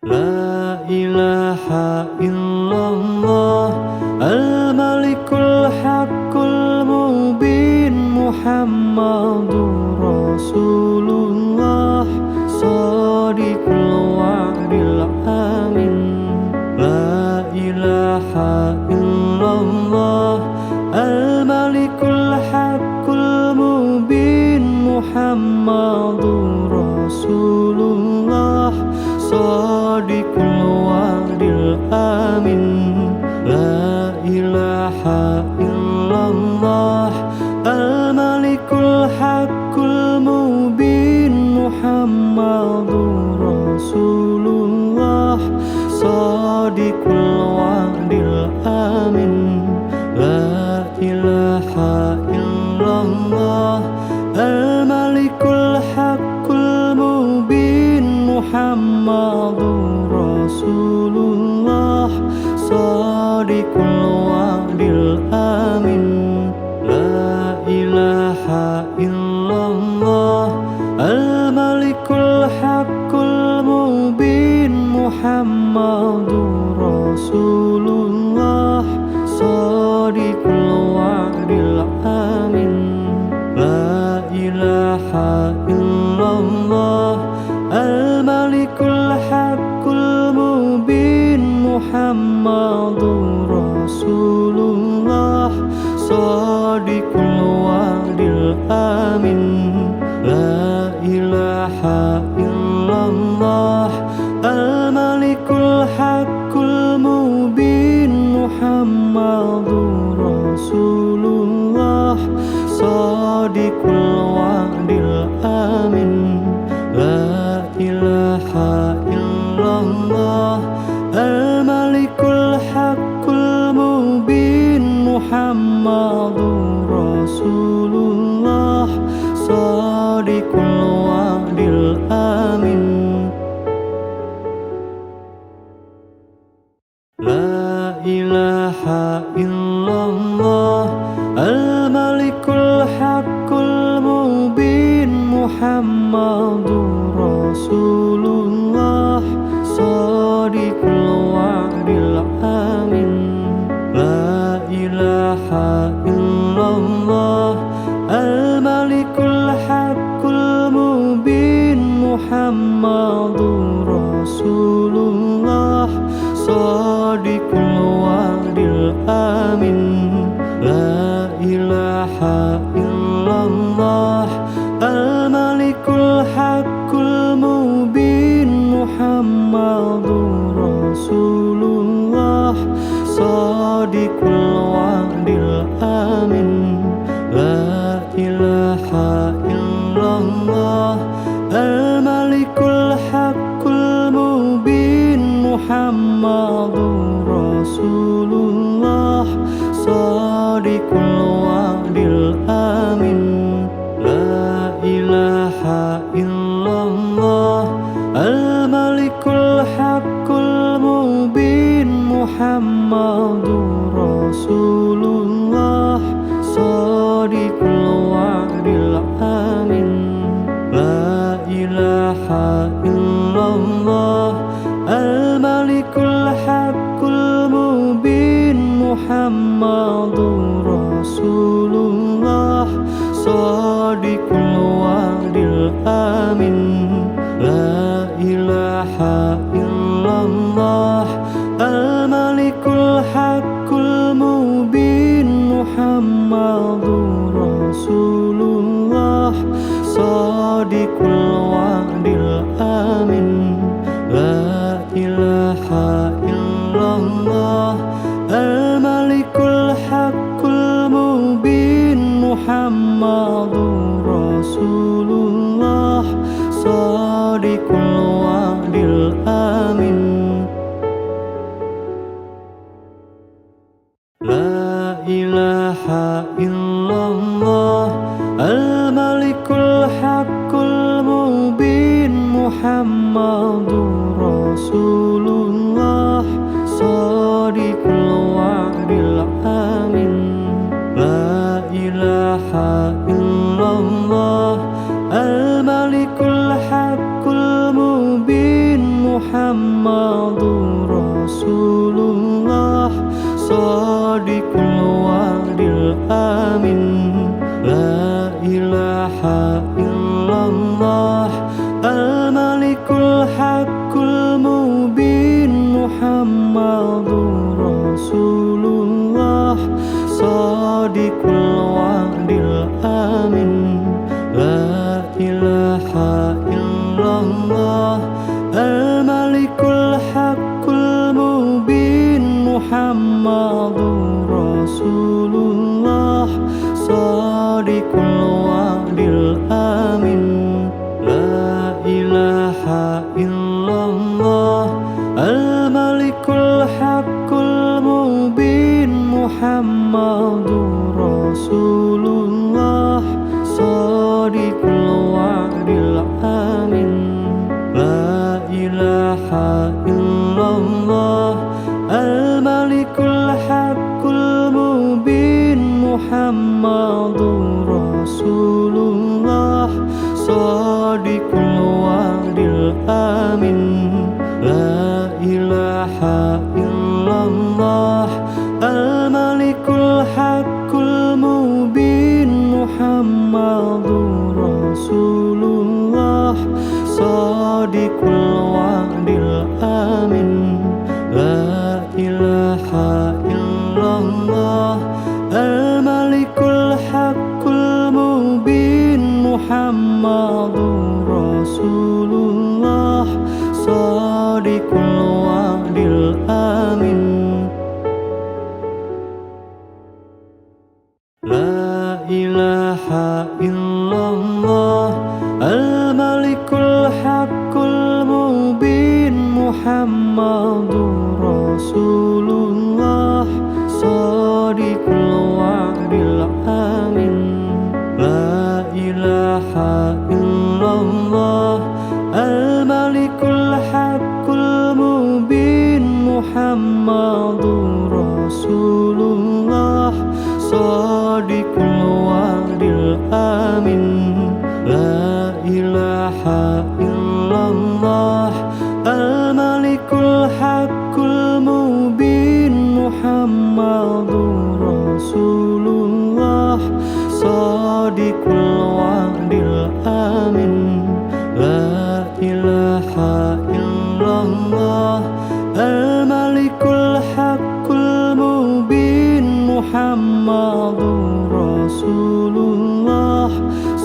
La ilaha illallah Al-Malikul Haqqul Mubin Muhammadur Rasulullah Shadiqul wa'dil amin La ilaha illallah Al-Malikul Haqqul Mubin Muhammadur Rasulullah Shadiqul wa'dil amin La ilaha illallah Al-Malikul Haqqul Mubin Muhammadur Rasulullah Shadiqul wa'dil amin La Muhammadur Rasulullah Shadiqul wa'dil amin La ilaha illallah Al-Malikul Haqqul Mubin Muhammadur Rasulullah Shadiqul wa'dil amin La ilaha illallah Al-Malikul Haqqul Mubin Muhammadur Rasulullah Shadiqul wa'dil amin La ilaha illallah Al-Malikul Haqqul Mubin Muhammadur Rasulullah Shadiqul wa'dil amin La ilaha illallah Al-Malikul Haqqul Mubin Muhammadur Rasulullah Shadiqul wa'dil amin La ilaha illallah Al-Malikul Haqqul Mubin Muhammadur Rasulullah Shadiqul wa'dil amin La ilaha illallah Al-Malikul Haqqul Mubin Muhammadur Rasulullah Shadiqul wa'dil amin La ilaha illallah Al-Malikul Haqqul Mubin Muhammadur Rasulullah Shadiqul wa'dil amin La ilaha illallah Al-Malikul Haqqul Mubin Muhammadur Rasulullah Shadiqul wa'dil amin La ilaha illallah Al-Malikul Haqqul Mubin Muhammadur Rasulullah Shadiqul wa'dil amin La ilaha illallah Al-Malikul Haqqul Mubin Muhammadur Rasulullah Shadiqul wa'dil amin La ilaha illallah Al-Malikul Haqqul Mubin Muhammadur Rasulullah Shadiqul wa'dil amin La ilaha illallah Al-Malikul Haqqul Mubin Muhammadur Rasulullah Shadiqul wa'dil amin La ilaha illallah Al-Malikul Haqqul Mubin Muhammadur Rasulullah Shadiqul wa'dil amin La ilaha illallah Al-Malikul Haqqul Mubin Muhammadur Rasulullah Shadiqul wa'dil amin La ilaha illallah Al-Malikul Haqqul Mubin Muhammadur Rasulullah Shadiqul wa'dil amin La ilaha illallah Al-Malikul Haqqul Mubin Muhammadur Rasulullah Shadiqul wa'dil amin La ilaha illallah Al-Malikul Haqqul Mubin Muhammadur Rasulullah Shadiqul wa'dil amin La ilaha Muhammadur Rasulullah Shadiqul wa'dil amin. La ilaha illallah al-malikul haqqul mubin Muhammadur Rasulullah Shadiqul wa'dil amin. La ilaha illallah al-malikul haqqul mubin Muhammadur Rasulullah Shadiqul wa'dil amin. La ilaha illallah al-malikul haqqul mubin Muhammadur Rasulullah Shadiqul wa'dil amin. La ilaha illallah al-malikul haqqul mubin Muhammadur Rasulullah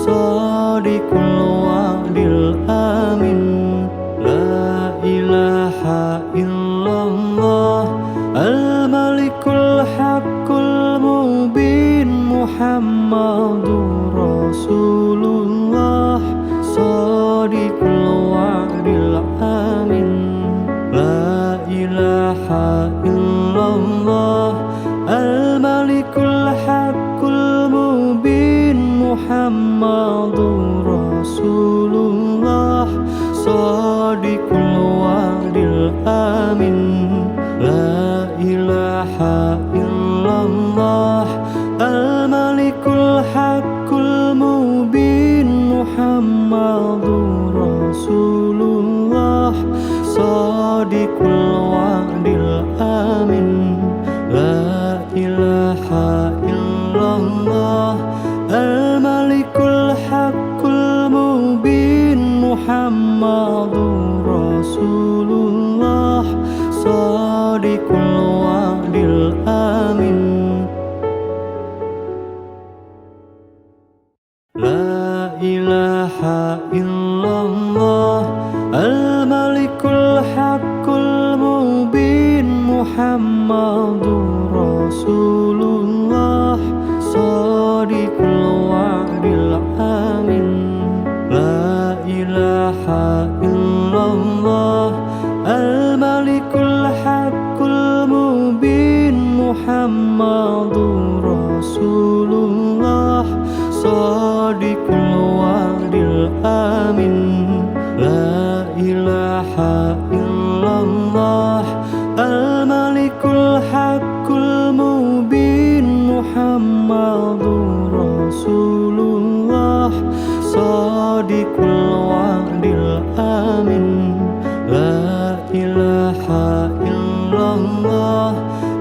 Shadiqul wa'dil amin. La ilaha illallah al-malikul haqqul mubin Muhammadur Rasulullah Shadiqul wa'dil amin. La ilaha illallah al-malikul haqqul mubin Muhammadur Rasulullah Shadiqul wa'dil amin. La ilaha illallah al-malikul haqqul mubin Muhammadur Rasulullah Shadiqul wa'dil amin. La ilaha illallah al-malikul haqqul mubin Muhammadur Rasulullah Shadiqul wa'dil amin. La ilaha illallah al-malikul haqqul mubin Muhammadur Rasulullah Shadiqul wa'dil amin. La ilaha illallah al-malikul haqqul mubin Muhammadur Rasulullah Shadiqul wa'dil amin. La ilaha illallah al-malikul haqqul mubin Muhammadur Rasulullah Shadiqul wa'dil amin. La ilaha illallah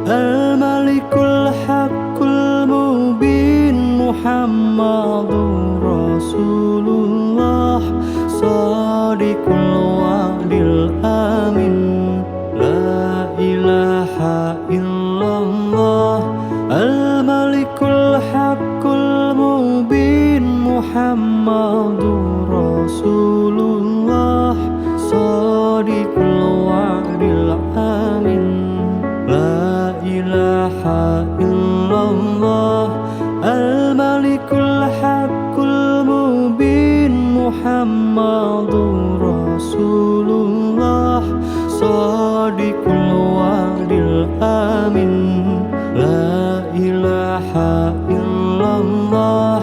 al-malikul haqqul mubin Muhammadur Rasulullah Shadiqul wa'dil amin. La ilaha illallah al-malikul haqqul mubin Muhammadur Rasulullah Shadiqul wa'dil amin. La ilaha illallah al-malikul haqqul mubin Muhammadur Rasulullah Shadiqul wa'dil amin. La ilaha illallah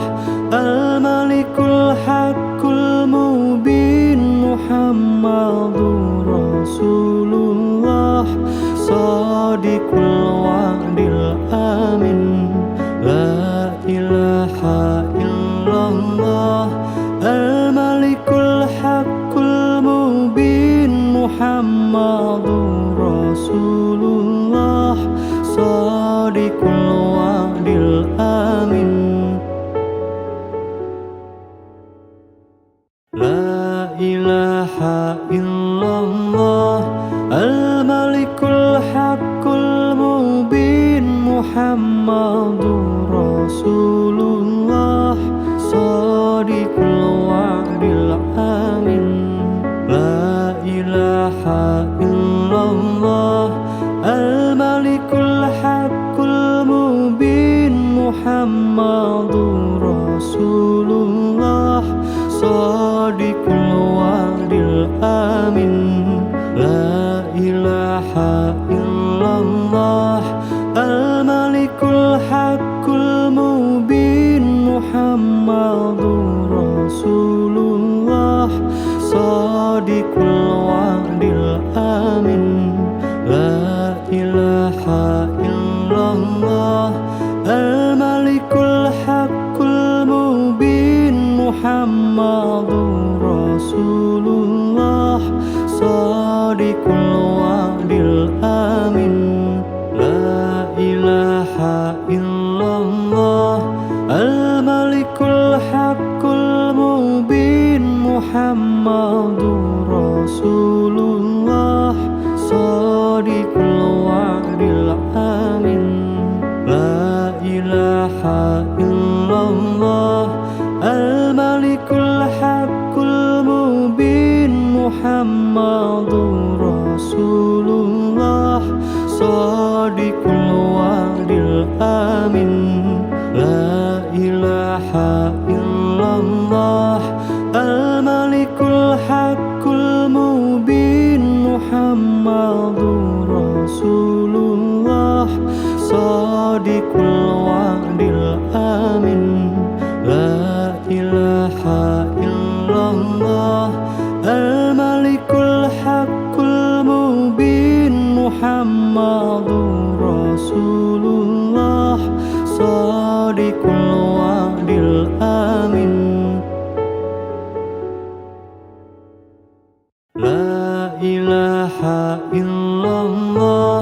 al-malikul haqqul mubin Muhammadur Rasulullah Shadiqul wa'dil amin. La ilaha illallah al-malikul haqqul mubin Muhammadur Rasulullah Shadiqul wa'dil amin. La ilaha illallah al-malikul haqqul Muhammadur Rasulullah Shadiqul wa'dil amin. La ilaha illallah Al-Malikul Haqqul Mubin Muhammadur Rasulullah Shadiqul wa'dil amin. La ilaha illallah Al-Malikul Haqqul Mubin Muhammadur Rasulullah Shadiqul wa'dil amin. La ilaha illallah Al-Malikul Haqqul Mubin Muhammadur Rasulullah Shadiqul wa'dil amin. La ilaha illallah Al-Malikul Haqqul Mubin Muhammadur Rasulullah Shadiqul wa'dil amin. La ilaha illallah Al-Malikul Haqqul Mubin Muhammadur Rasulullah Shadiqul wa'dil amin. La ilaha illallah Al-Malikul Haqqul Mubin Muhammadur Rasulullah Shadiqul wa'dil amin. La ilaha illallah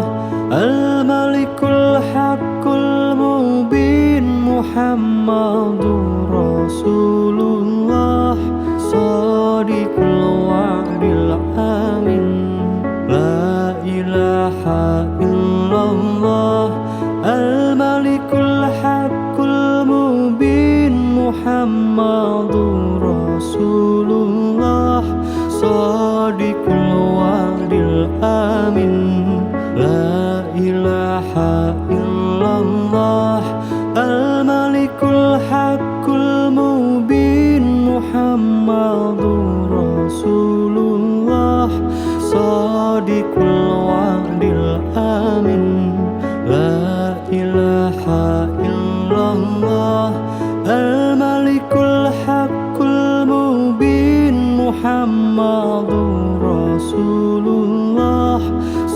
Al-Malikul Haqqul Mubin Muhammadur Rasulullah Shadiqul wa'dil amin. La ilaha illallah Al-Malikul Haqqul Mubin Muhammadur Rasulullah Shadiqul wa'dil amin. La ilaha illallah Al-Malikul Haqqul Mubin Muhammadur Rasulullah Shadiqul wa'dil amin. La ilaha illallah Al-Malikul Haqqul Mubin Muhammadur Rasulullah.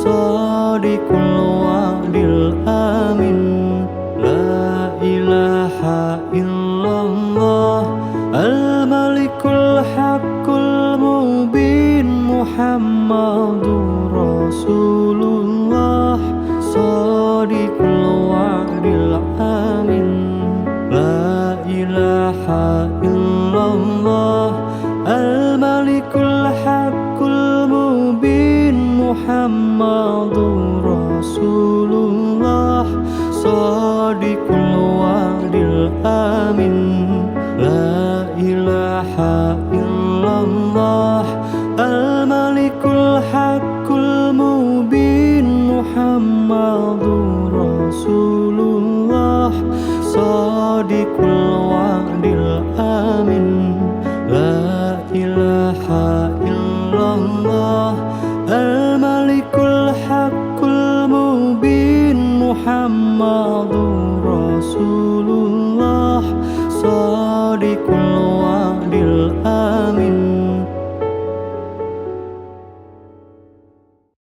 Shadiqul wa'dil amin. La ilaha illallah Al-Malikul Haqqul Mubin Muhammadur Rasulullah Shadiqul wa'dil amin. La ilaha illallah Al-Malikul Haqqul Mubin Muhammadur Rasulullah Shadiqul wa'dil amin. La ilaha illallah Al-Malikul Haqqul Mubin Muhammadur Rasulullah. Shadiqul wa'dil amin. La ilaha illallah Al-Malikul Haqqul Mubin Muhammadur Rasulullah Shadiqul wa'dil amin.